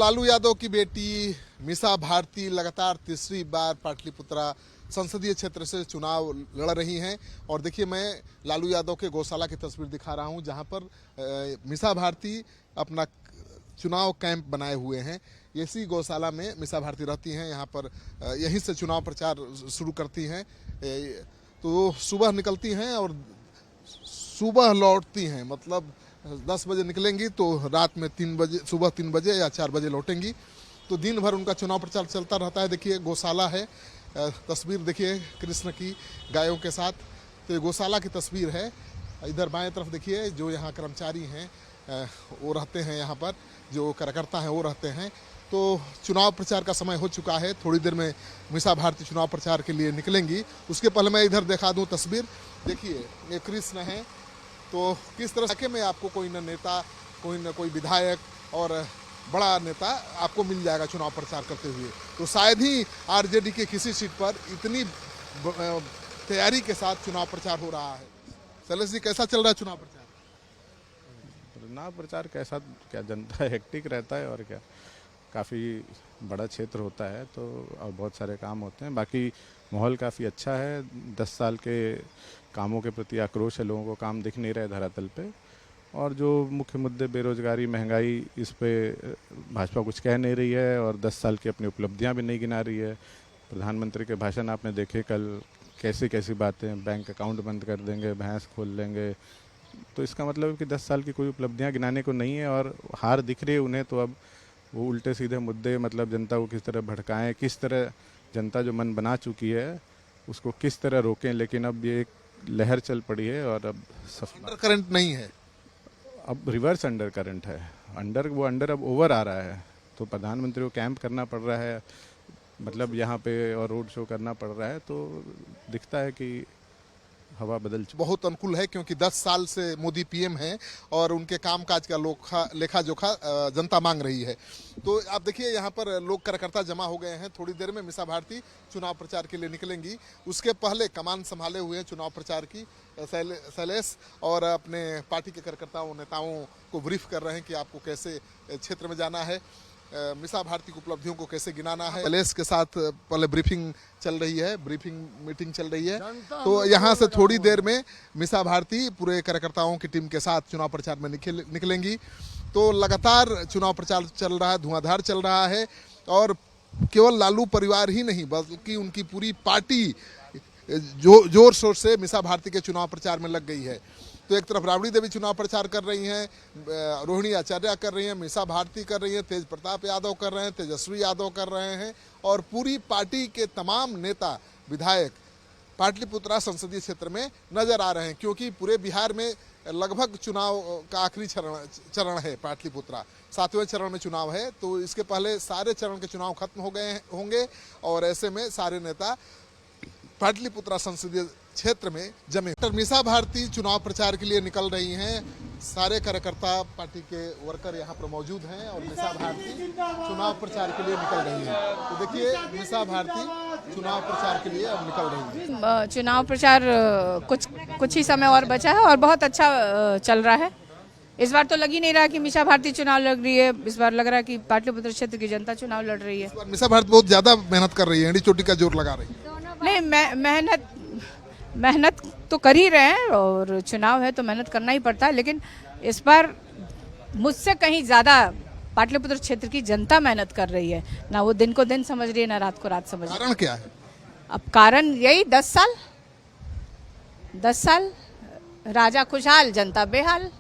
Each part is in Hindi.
लालू यादव की बेटी मीसा भारती लगातार तीसरी बार पाटलिपुत्रा संसदीय क्षेत्र से चुनाव लड़ रही हैं। और देखिए, मैं लालू यादव के गौशाला की तस्वीर दिखा रहा हूं, जहां पर मीसा भारती अपना चुनाव कैंप बनाए हुए हैं। इसी गौशाला में मीसा भारती रहती हैं। यहाँ पर यहीं से चुनाव प्रचार शुरू करती हैं। तो सुबह निकलती हैं और सुबह लौटती हैं, मतलब 10 बजे निकलेंगी तो रात में 3 बजे, सुबह 3 बजे या 4 बजे लौटेंगी। तो दिन भर उनका चुनाव प्रचार चलता रहता है। देखिए, गौशाला है, तस्वीर देखिए कृष्ण की गायों के साथ। तो ये गौशाला की तस्वीर है। इधर बाएं तरफ देखिए, जो यहाँ कर्मचारी हैं वो रहते हैं, यहाँ पर जो कार्यकर्ता हैं वो रहते हैं। तो चुनाव प्रचार का समय हो चुका है। थोड़ी देर में मीसा भारती चुनाव प्रचार के लिए निकलेंगी। उसके पहले मैं इधर दिखा दूं तस्वीर। देखिए, ये कृष्ण है। तो किस तरह से में आपको कोई न नेता, कोई न कोई विधायक और बड़ा नेता आपको मिल जाएगा चुनाव प्रचार करते हुए। तो शायद ही आरजेडी के किसी सीट पर इतनी तैयारी के साथ चुनाव प्रचार हो रहा है। शैलेश जी, कैसा चल रहा है चुनाव प्रचार? चुनाव प्रचार कैसा, क्या जनता हेक्टिक रहता है और क्या, काफ़ी बड़ा क्षेत्र होता है तो और बहुत सारे काम होते हैं। बाकी माहौल काफ़ी अच्छा है। 10 साल के कामों के प्रति आक्रोश है लोगों को, काम दिख नहीं रहे धरातल पे। और जो मुख्य मुद्दे बेरोजगारी, महंगाई, इस पे भाजपा कुछ कह नहीं रही है और 10 साल की अपनी उपलब्धियां भी नहीं गिना रही है। प्रधानमंत्री के भाषण आपने देखे कल, कैसी कैसी बातें, बैंक अकाउंट बंद कर देंगे, भैंस खोल लेंगे। तो इसका मतलब है कि 10 साल की कोई उपलब्धियां गिनाने को नहीं है और हार दिख रही है उन्हें। तो अब वो उल्टे सीधे मुद्दे, मतलब जनता को किस तरह भड़काएं, किस तरह जनता जो मन बना चुकी है उसको किस तरह रोकें। लेकिन अब ये एक लहर चल पड़ी है और अब अंडर करंट नहीं है, अब रिवर्स अंडर करंट है। अंडर अब ओवर आ रहा है। तो प्रधानमंत्री को कैंप करना पड़ रहा है, मतलब यहाँ पे, और रोड शो करना पड़ रहा है। तो दिखता है कि हवा बदल चुकी। बहुत अनुकूल है, क्योंकि 10 साल से मोदी पीएम हैं और उनके कामकाज का लेखा जोखा जनता मांग रही है। तो आप देखिए, यहाँ पर लोग कार्यकर्ता जमा हो गए हैं। थोड़ी देर में मीसा भारती चुनाव प्रचार के लिए निकलेंगी। उसके पहले कमान संभाले हुए हैं चुनाव प्रचार की शैलेश, और अपने पार्टी के कार्यकर्ताओं नेताओं को ब्रीफ कर रहे हैं कि आपको कैसे क्षेत्र में जाना है, मीसा भारती की उपलब्धियों को कैसे गिनाना है। शैलेश के साथ पहले ब्रीफिंग चल रही है, ब्रीफिंग मीटिंग चल रही है। तो यहाँ से थोड़ी देर में मीसा भारती पूरे कार्यकर्ताओं की टीम के साथ चुनाव प्रचार में निकलेंगी। तो लगातार चुनाव प्रचार चल रहा है, धुआंधार चल रहा है। और केवल लालू परिवार ही नहीं, बल्कि उनकी पूरी पार्टी जोर शोर से मीसा भारती के चुनाव प्रचार में लग गई है। तो एक तरफ राबड़ी देवी चुनाव प्रचार कर रही हैं, रोहिणी आचार्य कर रही हैं, मीसा भारती कर रही हैं, तेज प्रताप यादव कर रहे हैं, तेजस्वी यादव कर रहे हैं, और पूरी पार्टी के तमाम नेता विधायक पाटलिपुत्रा संसदीय क्षेत्र में नजर आ रहे हैं। क्योंकि पूरे बिहार में लगभग चुनाव का आखिरी चरण है। पाटलिपुत्रा 7वें चरण में चुनाव है। तो इसके पहले सारे चरण के चुनाव खत्म हो गए होंगे और ऐसे में सारे नेता पाटलिपुत्रा संसदीय क्षेत्र में जमे। मीसा भारती चुनाव प्रचार के लिए निकल रही हैं। सारे कार्यकर्ता, पार्टी के वर्कर यहाँ पर मौजूद हैं और मीसा भारती चुनाव प्रचार के लिए निकल रही हैं। तो देखिए, मीसा भारती चुनाव प्रचार के लिए अब निकल रही है। चुनाव प्रचार कुछ ही समय और बचा है और बहुत अच्छा चल रहा है। इस बार तो लग ही नहीं रहा कि मीसा भारती चुनाव लड़ रही है। इस बार लग रहा है कि पाटलिपुत्र क्षेत्र की जनता चुनाव लड़ रही है। मीसा भारती बहुत ज्यादा मेहनत कर रही है, एड़ी चोटी का जोर लगा रही है। नहीं, मेहनत तो कर ही रहे हैं और चुनाव है तो मेहनत करना ही पड़ता है। लेकिन इस बार मुझसे कहीं ज़्यादा पाटलिपुत्र क्षेत्र की जनता मेहनत कर रही है। ना वो दिन को दिन समझ रही है, ना रात को रात समझ रही है। कारण क्या है? अब कारण यही 10 साल राजा खुशहाल, जनता बेहाल,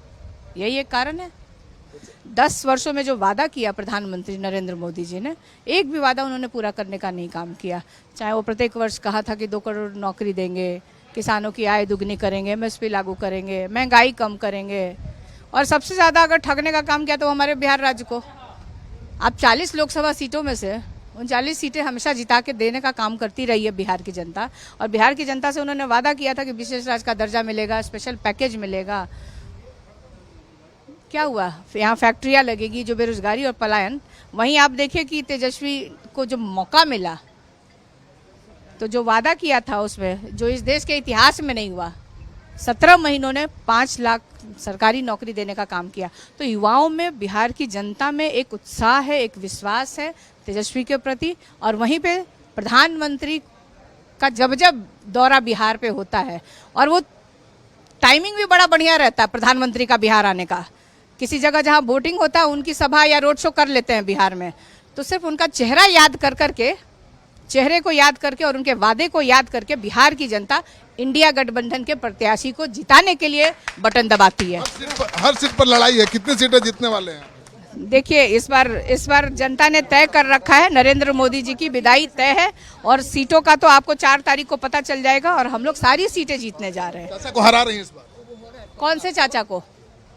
यही एक कारण है। 10 वर्षों में जो वादा किया प्रधानमंत्री नरेंद्र मोदी जी ने, एक भी वादा उन्होंने पूरा करने का नहीं काम किया। चाहे वो प्रत्येक वर्ष कहा था कि 2 करोड़ नौकरी देंगे, किसानों की आय दुगनी करेंगे, एमएसपी लागू करेंगे, महंगाई कम करेंगे, और सबसे ज़्यादा अगर ठगने का काम किया तो हमारे बिहार राज्य को। अब 40 लोकसभा सीटों में से 39 सीटें हमेशा जिता के देने का काम करती रही है बिहार की जनता। और बिहार की जनता से उन्होंने वादा किया था कि विशेष राज्य का दर्जा मिलेगा, स्पेशल पैकेज मिलेगा। क्या हुआ? यहाँ फैक्ट्रियाँ लगेगी, जो बेरोजगारी और पलायन। वहीं आप देखिए कि तेजस्वी को जो मौका मिला, तो जो वादा किया था उसमें, जो इस देश के इतिहास में नहीं हुआ, 17 महीनों ने 5 लाख सरकारी नौकरी देने का काम किया। तो युवाओं में, बिहार की जनता में एक उत्साह है, एक विश्वास है तेजस्वी के प्रति। और वहीं पे प्रधानमंत्री का जब जब दौरा बिहार पे होता है, और वो टाइमिंग भी बड़ा बढ़िया रहता है प्रधानमंत्री का बिहार आने का। किसी जगह जहाँ वोटिंग होता है उनकी सभा या रोड शो कर लेते हैं बिहार में, तो सिर्फ उनका चेहरा याद कर करके, चेहरे को याद करके और उनके वादे को याद करके बिहार की जनता इंडिया गठबंधन के प्रत्याशी को जिताने के लिए बटन दबाती है। हर सीट पर लड़ाई है, कितनी सीटें जीतने वाले हैं? देखिए, इस बार जनता ने तय कर रखा है, नरेंद्र मोदी जी की विदाई तय है। और सीटों का तो आपको 4 तारीख को पता चल जाएगा, और हम लोग सारी सीटें जीतने जा रहे हैं। चाचा को हरा रही हैं इस बार? कौन से चाचा को?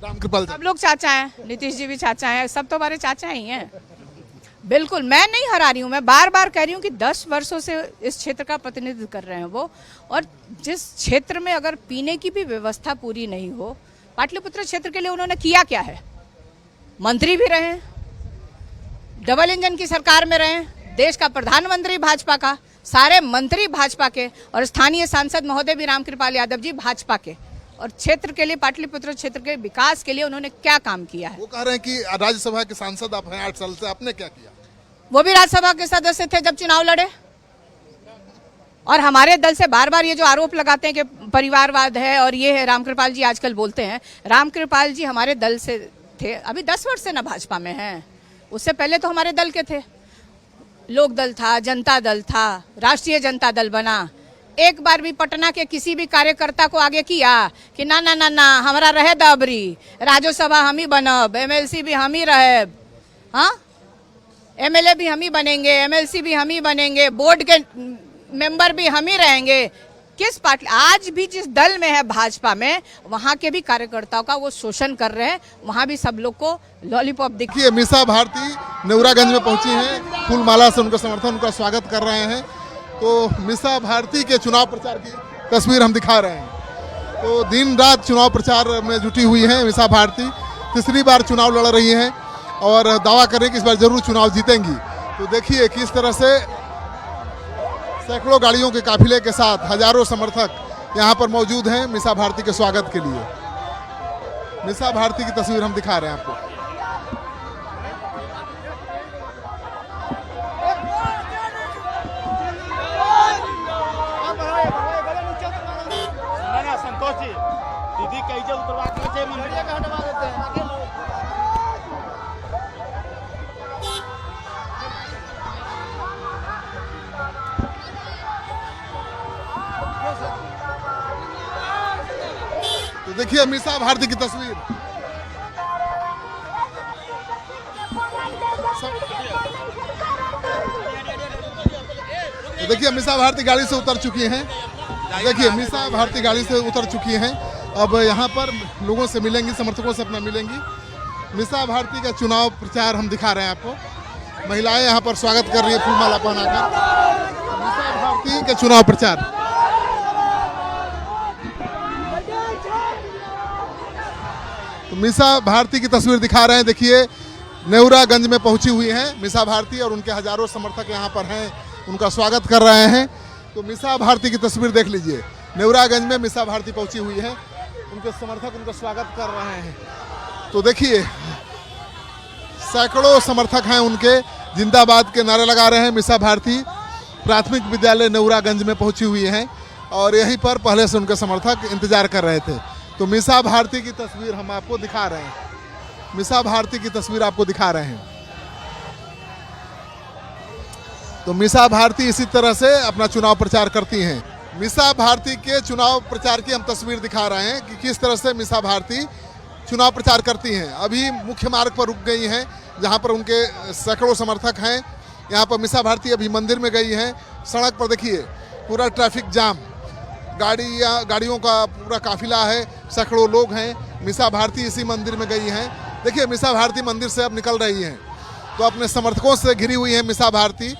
रामकृपाल सब लोग चाचा हैं, नीतीश जी भी चाचा हैं, सब तो हमारे चाचा ही हैं। बिल्कुल, मैं नहीं हरा रही हूँ, मैं बार बार कह रही हूँ कि 10 वर्षों से इस क्षेत्र का प्रतिनिधित्व कर रहे हैं वो। और जिस क्षेत्र में अगर पीने की भी व्यवस्था पूरी नहीं हो, पाटलिपुत्र क्षेत्र के लिए उन्होंने किया क्या है? मंत्री भी रहे, डबल इंजन की सरकार में रहे, देश का प्रधानमंत्री भाजपा का, सारे मंत्री भाजपा के, और स्थानीय सांसद महोदय भी रामकृपाल यादव जी भाजपा के। और क्षेत्र के लिए, पाटलिपुत्र क्षेत्र के विकास के लिए उन्होंने क्या काम किया है? वो कह रहे हैं कि राज्यसभा के सांसद आप हैं 8 साल से, आपने क्या किया? वो भी राज्यसभा के सदस्य थे जब चुनाव लड़े। और हमारे दल से बार बार ये जो आरोप लगाते हैं कि परिवारवाद है और ये है, रामकृपाल जी आजकल बोलते हैं, रामकृपाल जी हमारे दल से थे, अभी 10 वर्ष से ना भाजपा में हैं, उससे पहले तो हमारे दल के थे। लोक दल था, जनता दल था, राष्ट्रीय जनता दल बना। एक बार भी पटना के किसी भी कार्यकर्ता को आगे किया कि ना ना ना ना हमारा रहे दबरी, राज्यसभा हम ही बनब, एमएलसी भी हम ही रहे, हाँ एमएलए भी हम ही बनेंगे, एमएलसी भी हम ही बनेंगे, बोर्ड के मेंबर भी हम ही रहेंगे। किस पार्टी? आज भी जिस दल में है भाजपा में, वहाँ के भी कार्यकर्ताओं का वो शोषण कर रहे हैं, वहाँ भी सब लोग को लॉलीपॉप देखिए, मीसा भारती नेवरागंज में पहुंची हैं, फूलमाला से उनका समर्थन, उनका स्वागत कर रहे हैं। तो मीसा भारती के चुनाव प्रचार की तस्वीर हम दिखा रहे हैं। तो दिन रात चुनाव प्रचार में जुटी हुई हैं मीसा भारती। तीसरी बार चुनाव लड़ रही हैं और दावा कर रही हैं कि इस बार जरूर चुनाव जीतेंगी। तो देखिए किस तरह से सैकड़ों गाड़ियों के काफिले के साथ हजारों समर्थक यहाँ पर मौजूद हैं मीसा भारती के स्वागत के लिए। मीसा भारती की तस्वीर हम दिखा रहे हैं आपको। संतोष जी, दीदी कई जगह उतरवा के मंदिर का हटवा देते हैं। तो देखिए मीसा भारती की तस्वीर। तो देखिए मीसा भारती गाड़ी से उतर चुकी हैं। देखिए मीसा भारती गाड़ी से उतर चुकी हैं। अब यहाँ पर लोगों से मिलेंगी, समर्थकों से अपना मिलेंगी। मीसा भारती का चुनाव प्रचार हम दिखा रहे हैं आपको। महिलाएं यहाँ पर स्वागत कर रही है फूलमाला पहनाकर। मीसा भारती का चुनाव प्रचार। तो मीसा भारती की तस्वीर दिखा रहे हैं। देखिए नेवरागंज में पहुंची हुई हैं मीसा भारती और उनके हजारों समर्थक यहाँ पर हैं, उनका स्वागत कर रहे हैं। तो मीसा भारती की तस्वीर देख लीजिए। नेवरागंज में मीसा भारती पहुंची हुई है, उनके समर्थक उनका स्वागत कर रहे हैं। तो देखिए सैकड़ों समर्थक हैं उनके, जिंदाबाद के नारे लगा रहे हैं। मीसा भारती प्राथमिक विद्यालय नेवरागंज में पहुंची हुई हैं और यहीं पर पहले से उनके समर्थक इंतजार कर रहे थे। तो मीसा भारती की तस्वीर हम आपको दिखा रहे हैं। मीसा भारती की तस्वीर आपको दिखा रहे हैं। तो मीसा भारती इसी तरह से अपना चुनाव प्रचार करती हैं। मीसा भारती के चुनाव प्रचार की हम तस्वीर दिखा रहे हैं कि किस तरह से मीसा भारती चुनाव प्रचार करती हैं। अभी मुख्य मार्ग पर रुक गई हैं जहां पर उनके सैकड़ों समर्थक हैं। यहाँ पर मीसा भारती अभी मंदिर में गई हैं। सड़क पर देखिए पूरा ट्रैफिक जाम, गाड़ियों का पूरा काफिला है, सैकड़ों लोग हैं। मीसा भारती इसी मंदिर में गई हैं। देखिए मीसा भारती मंदिर से अब निकल रही हैं। तो अपने समर्थकों से घिरी हुई है मीसा भारती।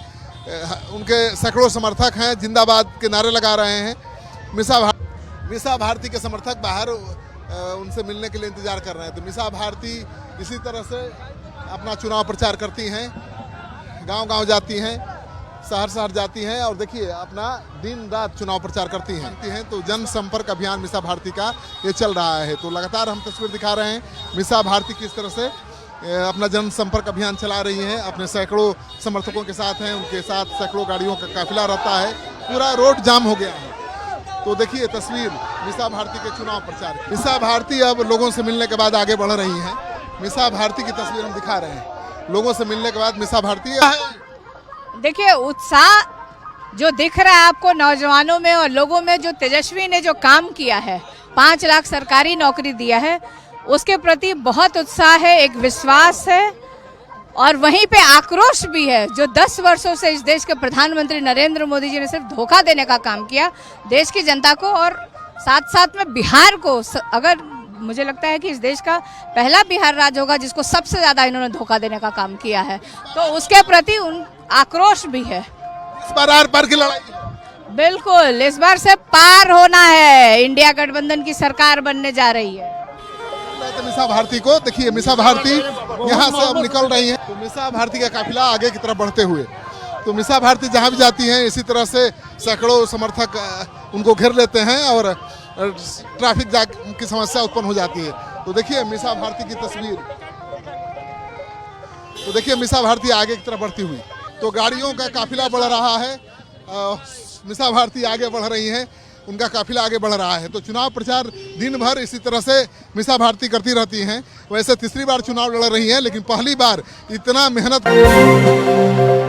उनके सैकड़ों समर्थक हैं, जिंदाबाद के नारे लगा रहे हैं। मीसा भारती के समर्थक बाहर उनसे मिलने के लिए इंतजार कर रहे हैं। तो मीसा भारती इसी तरह से अपना चुनाव प्रचार करती हैं, गांव-गांव जाती हैं, शहर शहर जाती हैं और देखिए अपना दिन रात चुनाव प्रचार करती हैं। तो जनसंपर्क अभियान मीसा भारती का ये चल रहा है। तो लगातार हम तस्वीर दिखा रहे हैं मीसा भारती किस तरह से अपना जनसंपर्क अभियान चला रही हैं। अपने सैकड़ों समर्थकों के साथ हैं, उनके साथ सैकड़ों गाड़ियों का काफिला रहता है, पूरा रोड जाम हो गया है। तो देखिए तस्वीर मीसा भारती के चुनाव प्रचार। मीसा भारती अब लोगों से मिलने के बाद आगे बढ़ रही हैं। मीसा भारती की तस्वीर हम दिखा रहे हैं। लोगों से मिलने के बाद मीसा भारती देखिए उत्साह जो दिख रहा है आपको नौजवानों में और लोगों में, जो तेजस्वी ने जो काम किया है, 5 लाख सरकारी नौकरी दिया है, उसके प्रति बहुत उत्साह है, एक विश्वास है और वहीं पे आक्रोश भी है। जो 10 वर्षों से इस देश के प्रधानमंत्री नरेंद्र मोदी जी ने सिर्फ धोखा देने का काम किया देश की जनता को, और साथ साथ में बिहार को, अगर मुझे लगता है कि इस देश का पहला बिहार राज्य होगा जिसको सबसे ज्यादा इन्होंने धोखा देने का काम किया है, तो उसके प्रति उन आक्रोश भी है। इस बार आर पार की लड़ाई, बिल्कुल इस बार से पार होना है। इंडिया गठबंधन की सरकार बनने जा रही है। तो मीसा भारती को देखिए, मीसा भारती यहाँ से अब निकल रही हैं। तो मीसा भारती का काफिला आगे की तरफ बढ़ते हुए, तो मीसा भारती जहाँ भी जाती हैं इसी तरह से सैकड़ों समर्थक उनको घेर लेते हैं और ट्रैफिक जाम की समस्या उत्पन्न हो जाती है। तो देखिए मीसा भारती की तस्वीर, तो देखिए मीसा भारती आगे की तरफ बढ़ती हुई, तो गाड़ियों का काफिला बढ़ रहा है। मीसा भारती आगे बढ़ रही हैं, उनका काफिला आगे बढ़ रहा है। तो चुनाव प्रचार दिन भर इसी तरह से मीसा भारती करती रहती हैं। वैसे तीसरी बार चुनाव लड़ रही हैं, लेकिन पहली बार इतना मेहनत